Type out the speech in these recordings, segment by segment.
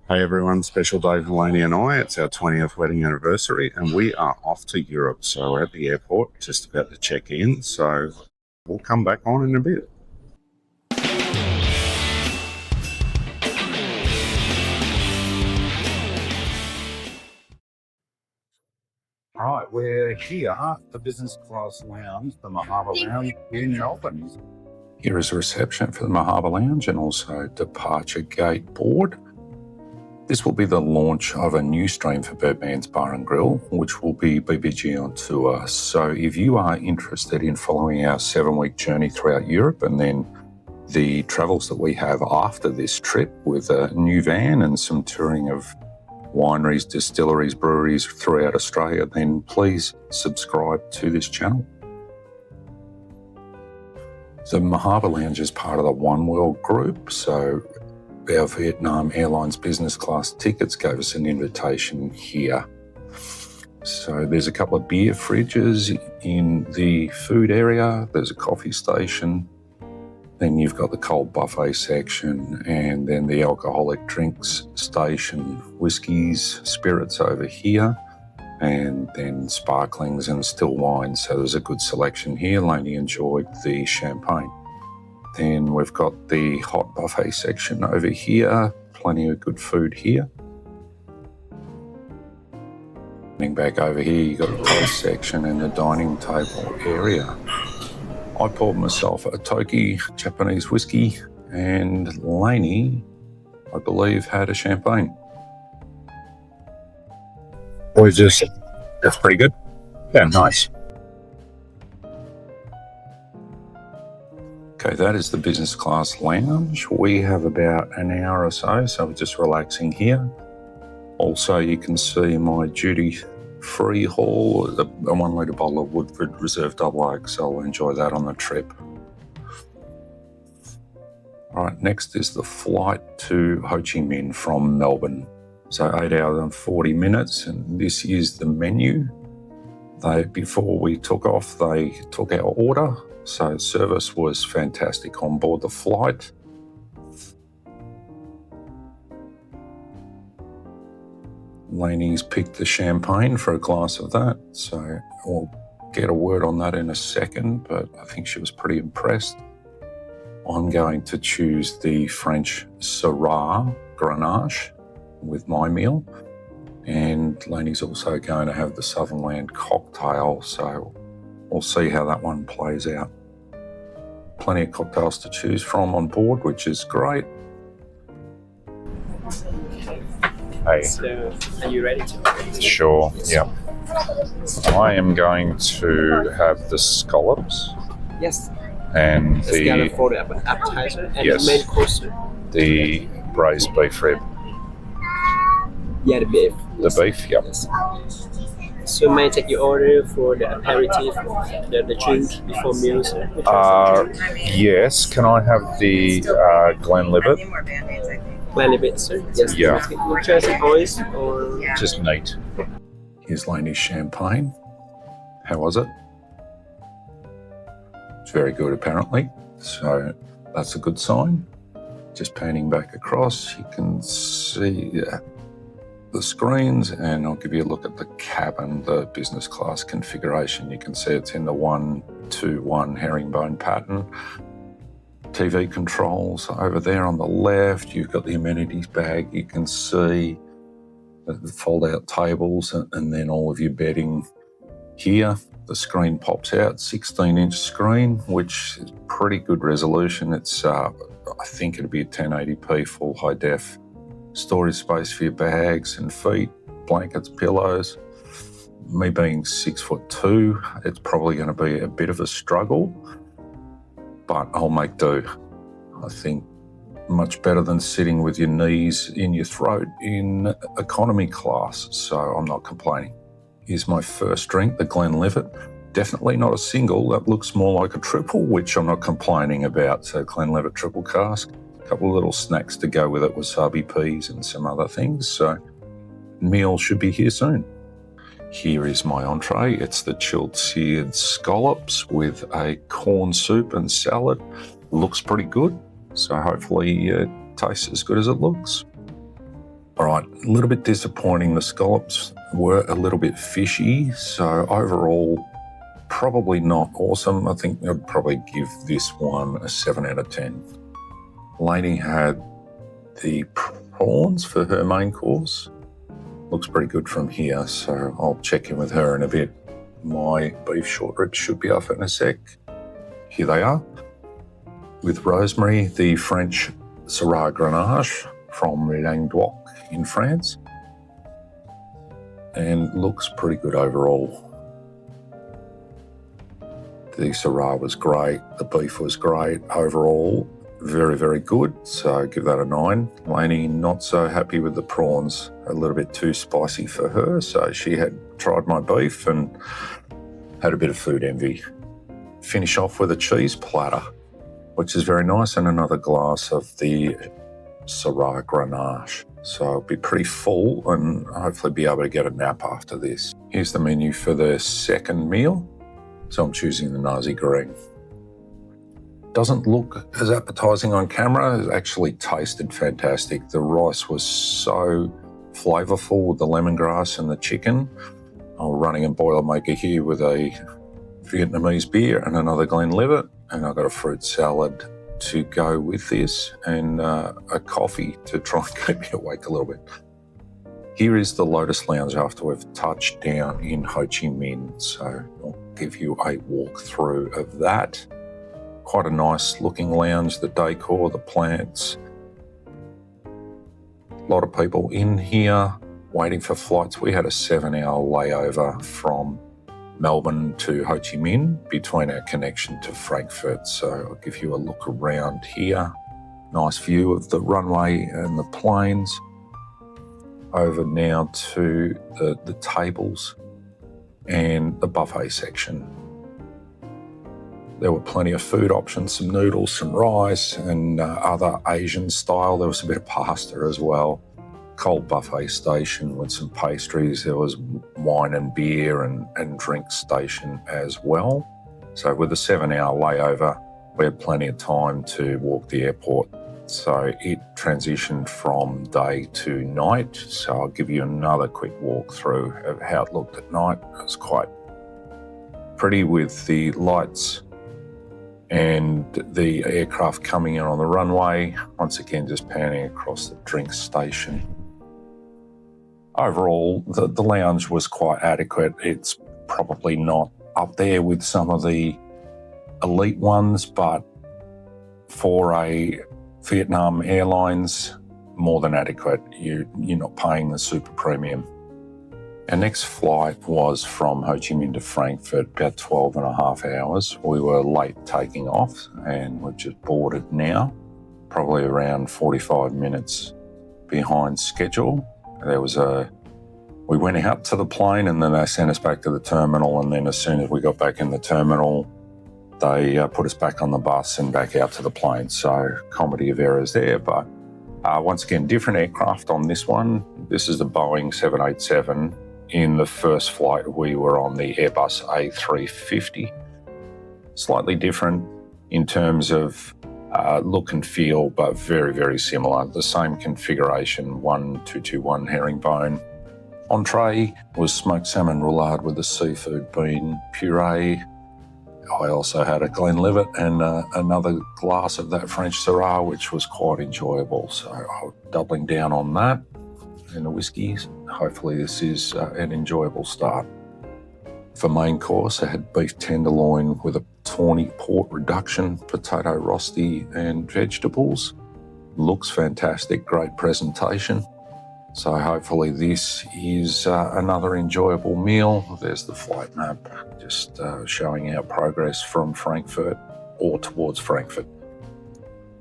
Hey everyone, special day for Lainey and I. It's our 20th wedding anniversary and we are off to Europe. So we're at the airport, just about to check in. So we'll come back on in a bit. All right, we're here at the business class lounge, the Marhaba lounge in Melbourne. Here is a reception for the Marhaba lounge and also departure gate board. This will be the launch of a new stream for Birdman's Bar and Grill, which will be BBG on tour. So if you are interested in following our 7-week journey throughout Europe and then the travels that we have after this trip with a new van and some touring of wineries, distilleries, breweries throughout Australia, then please subscribe to this channel. The Marhaba Lounge is part of the One World group, so our Vietnam Airlines Business Class tickets gave us an invitation here. So there's a couple of beer fridges in the food area, there's a coffee station, then you've got the cold buffet section, and then the alcoholic drinks station, whiskies, spirits over here, and then sparklings and still wines. So there's a good selection here. Lainey enjoyed the champagne. Then we've got the hot buffet section over here, plenty of good food here. Getting back over here, you've got the cold section and the dining table area. I poured myself a Toki Japanese whiskey, and Lainey, I believe, had a champagne. That's pretty good. Yeah, nice. Okay, that is the business class lounge. We have about an hour or so we're just relaxing here. Also, you can see my duty-free haul, a 1 litre bottle of Woodford Reserve Double Oak, so I'll enjoy that on the trip. All right, next is the flight to Ho Chi Minh from Melbourne. So 8 hours and 40 minutes, and this is the menu. Before we took off, they took our order. So service was fantastic on board the flight. Lainey's picked the champagne for a glass of that, so we'll get a word on that in a second, but I think she was pretty impressed. I'm going to choose the French Syrah Grenache with my meal, and Lainey's also going to have the Sutherland cocktail, so we'll see how that one plays out. Plenty of cocktails to choose from on board, which is great. Hey. So, are you ready to? Sure, yeah. I am going to have the scallops Yes. and The scallop the for the appetizer and Yes. the main course. the braised beef rib. Yeah, the beef. The beef, yep. Yes. So may I take your order for the aperitif, the drink before meals? Yes, can I have the Glenlivet? Glenlivet, sir? Yes. Yeah. Just ice or? Just neat. Here's Lainey's champagne. How was it? It's very good, apparently. So that's a good sign. Just panning back across, you can see the screens, and I'll give you a look at the cabin, the business class configuration. You can see it's in the 1-2-1 herringbone pattern. TV controls over there on the left. You've got the amenities bag. You can see the fold-out tables and then all of your bedding here. The screen pops out, 16-inch screen, which is pretty good resolution. It's, I think it'll be a 1080p full high def. Storage space for your bags and feet, blankets, pillows. Me being 6'2", it's probably going to be a bit of a struggle, but I'll make do. I think much better than sitting with your knees in your throat in economy class, so I'm not complaining. Here's my first drink, the Glenlivet. Definitely not a single, that looks more like a triple, which I'm not complaining about. So Glenlivet triple cask. Couple of little snacks to go with it, wasabi peas and some other things, so meal should be here soon. Here is my entree. It's the chilled seared scallops with a corn soup and salad. Looks pretty good, so hopefully it tastes as good as it looks. All right, a little bit disappointing. The scallops were a little bit fishy, so overall, probably not awesome. I think I'd probably give this one a 7 out of 10. Lainey had the prawns for her main course. Looks pretty good from here, so I'll check in with her in a bit. My beef short ribs should be off in a sec. Here they are. With rosemary, the French Syrah Grenache from Languedoc in France. And looks pretty good overall. The Syrah was great, the beef was great. Overall, very, very good, so give that a 9. Lainey not so happy with the prawns, a little bit too spicy for her, so she had tried my beef and had a bit of food envy. Finish off with a cheese platter, which is very nice, and another glass of the Syrah Grenache. So I'll be pretty full and hopefully be able to get a nap after this. Here's the menu for the second meal. So I'm choosing the nasi goreng. Doesn't look as appetizing on camera. It actually tasted fantastic. The rice was so flavorful with the lemongrass and the chicken. I'm running a Boilermaker here with a Vietnamese beer and another Glenlivet, and I've got a fruit salad to go with this and a coffee to try and keep me awake a little bit. Here is the Lotus Lounge after we've touched down in Ho Chi Minh, so I'll give you a walkthrough of that. Quite a nice looking lounge, the decor, the plants. A lot of people in here waiting for flights. We had a 7-hour layover from Melbourne to Ho Chi Minh between our connection to Frankfurt. So I'll give you a look around here. Nice view of the runway and the planes. Over now to the tables and the buffet section. There were plenty of food options, some noodles, some rice, and other Asian style. There was a bit of pasta as well. Cold buffet station with some pastries. There was wine and beer and drink station as well. So with a 7-hour layover, we had plenty of time to walk the airport. So it transitioned from day to night. So I'll give you another quick walkthrough of how it looked at night. It was quite pretty with the lights and the aircraft coming in on the runway. Once again, just panning across the drink station. Overall, the lounge was quite adequate. It's probably not up there with some of the elite ones, but for a Vietnam Airlines, more than adequate. You're not paying the super premium. Our next flight was from Ho Chi Minh to Frankfurt, about 12 and a half hours. We were late taking off and we're just boarded now, probably around 45 minutes behind schedule. We went out to the plane and then they sent us back to the terminal, and then as soon as we got back in the terminal, they put us back on the bus and back out to the plane. So comedy of errors there, but once again, different aircraft on this one. This is the Boeing 787. In the first flight, we were on the Airbus A350. Slightly different in terms of look and feel, but very, very similar. The same configuration, 1221 herringbone. Entree was smoked salmon roulade with a seafood bean puree. I also had a Glenlivet and another glass of that French Syrah, which was quite enjoyable. So I'm doubling down on that and the whiskies. Hopefully this is an enjoyable start. For main course, I had beef tenderloin with a tawny port reduction, potato rosti and vegetables. Looks fantastic, great presentation. So hopefully this is another enjoyable meal. There's the flight map, just showing our progress from Frankfurt or towards Frankfurt.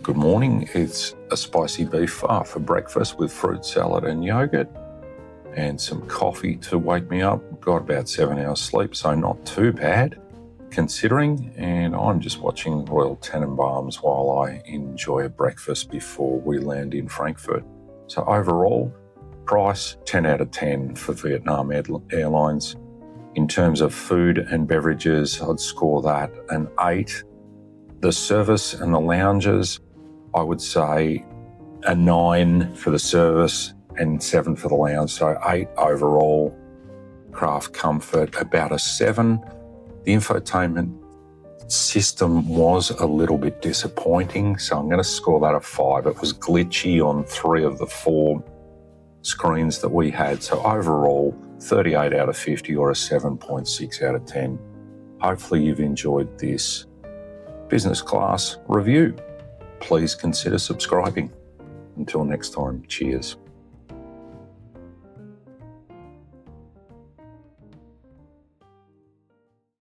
Good morning. It's a spicy beef pho for breakfast with fruit salad and yogurt and some coffee to wake me up. Got about 7 hours sleep, so not too bad considering. And I'm just watching Royal Tenenbaums while I enjoy a breakfast before we land in Frankfurt. So overall, price 10 out of 10 for Vietnam Airlines. In terms of food and beverages, I'd score that an 8. The service and the lounges, I would say a 9 for the service and 7 for the lounge, so 8 overall. Craft comfort, about a 7. The infotainment system was a little bit disappointing, so I'm going to score that a 5. It was glitchy on 3 of the 4 screens that we had, so overall 38 out of 50 or a 7.6 out of 10. Hopefully you've enjoyed this business class review. Please consider subscribing. Until next time, cheers.